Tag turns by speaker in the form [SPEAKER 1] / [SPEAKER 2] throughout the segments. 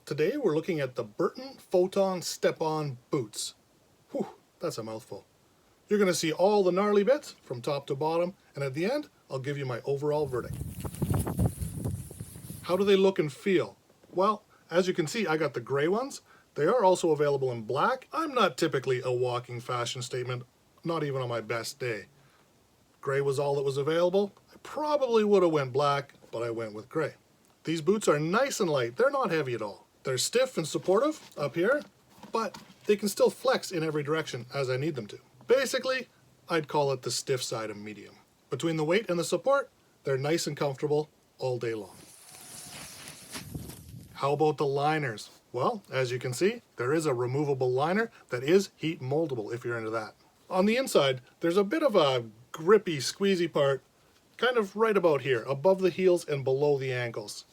[SPEAKER 1] Today we're looking at the Burton Photon Step-On boots. Whew, that's a mouthful. You're going to see all the gnarly bits from top to bottom, and at the end I'll give you my overall verdict. How do they look and feel? Well, as you can see, I got the gray ones. They are also available in black. I'm not typically a walking fashion statement, not even on my best day. Gray was all that was available. I probably would have went black, but I went with gray. These boots are nice and light. They're not heavy at all. They're stiff and supportive up here, but they can still flex in every direction as I need them to. Basically, I'd call it the stiff side of medium. Between the weight and the support, they're nice and comfortable all day long. How about the liners? Well, as you can see, there is a removable liner that is heat moldable if you're into that. On the inside, there's a bit of a grippy, squeezy part, kind of right about here, above the heels and below the ankles.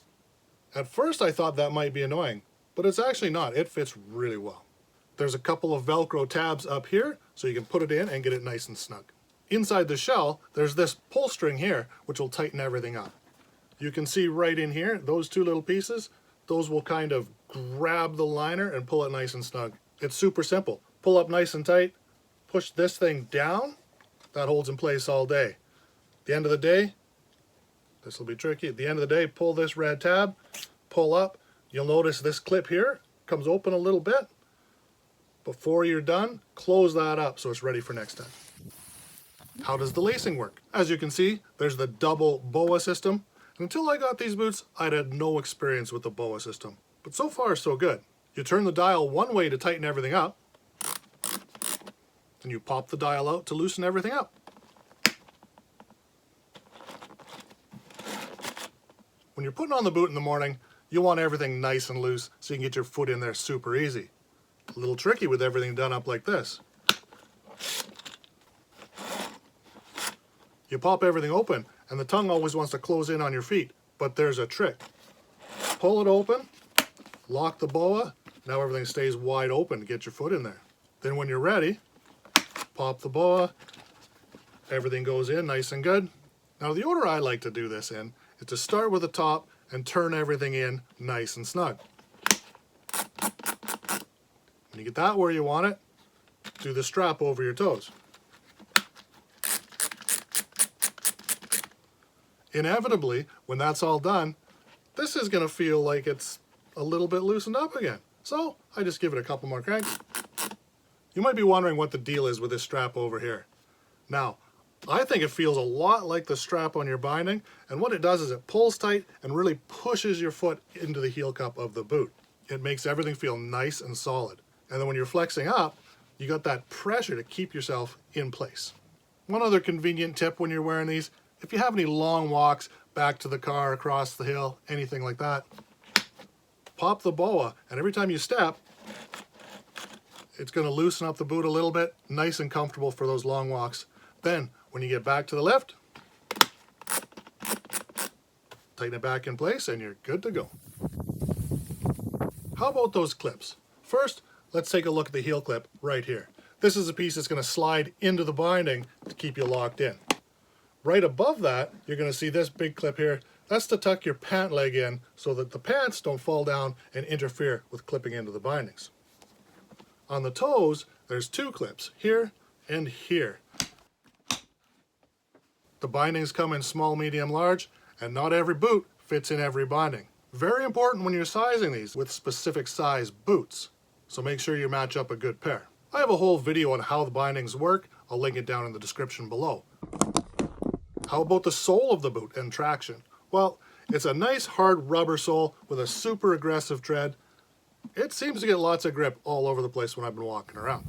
[SPEAKER 1] At first I thought that might be annoying, but it's actually not. It fits really well. There's a couple of Velcro tabs up here, so you can put it in and get it nice and snug. Inside the shell, there's this pull string here, which will tighten everything up. You can see right in here, those two little pieces, those will kind of grab the liner and pull it nice and snug. It's super simple. Pull up nice and tight, push this thing down, that holds in place all day. At the end of the day, this will be tricky. At the end of the day, pull this red tab, pull up. You'll notice this clip here comes open a little bit. Before you're done, close that up so it's ready for next time. How does the lacing work? As you can see, there's the double boa system. Until I got these boots, I'd had no experience with the boa system. But so far, so good. You turn the dial one way to tighten everything up, and you pop the dial out to loosen everything up. When you're putting on the boot in the morning, you want everything nice and loose so you can get your foot in there super easy. A little tricky with everything done up like this. You pop everything open, and the tongue always wants to close in on your feet, but there's a trick. Pull it open, lock the boa, now everything stays wide open to get your foot in there. Then when you're ready, pop the boa, everything goes in nice and good. Now the order I like to do this in is to start with the top and turn everything in nice and snug. When you get that where you want it, do the strap over your toes. Inevitably, when that's all done, this is going to feel like it's a little bit loosened up again. So I just give it a couple more cranks. You might be wondering what the deal is with this strap over here. Now, I think it feels a lot like the strap on your binding, and what it does is it pulls tight and really pushes your foot into the heel cup of the boot. It makes everything feel nice and solid. And then when you're flexing up, you got that pressure to keep yourself in place. One other convenient tip when you're wearing these, if you have any long walks back to the car, across the hill, anything like that, pop the boa, and every time you step, it's going to loosen up the boot a little bit, nice and comfortable for those long walks. Then, when you get back to the lift, tighten it back in place and you're good to go. How about those clips? First, let's take a look at the heel clip right here. This is a piece that's going to slide into the binding to keep you locked in. Right above that, you're going to see this big clip here. That's to tuck your pant leg in so that the pants don't fall down and interfere with clipping into the bindings. On the toes, there's two clips, here and here. The bindings come in small, medium, large, and not every boot fits in every binding. Very important when you're sizing these with specific size boots, so make sure you match up a good pair. I have a whole video on how the bindings work. I'll link it down in the description below. How about the sole of the boot and traction? Well, it's a nice hard rubber sole with a super aggressive tread. It seems to get lots of grip all over the place when I've been walking around.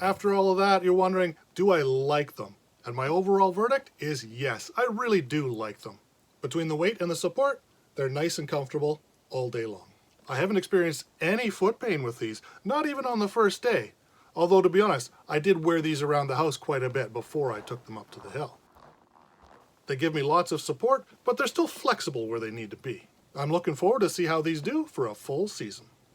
[SPEAKER 1] After all of that, you're wondering, do I like them? And my overall verdict is yes, I really do like them. Between the weight and the support, they're nice and comfortable all day long. I haven't experienced any foot pain with these, not even on the first day. Although, to be honest, I did wear these around the house quite a bit before I took them up to the hill. They give me lots of support, but they're still flexible where they need to be. I'm looking forward to see how these do for a full season.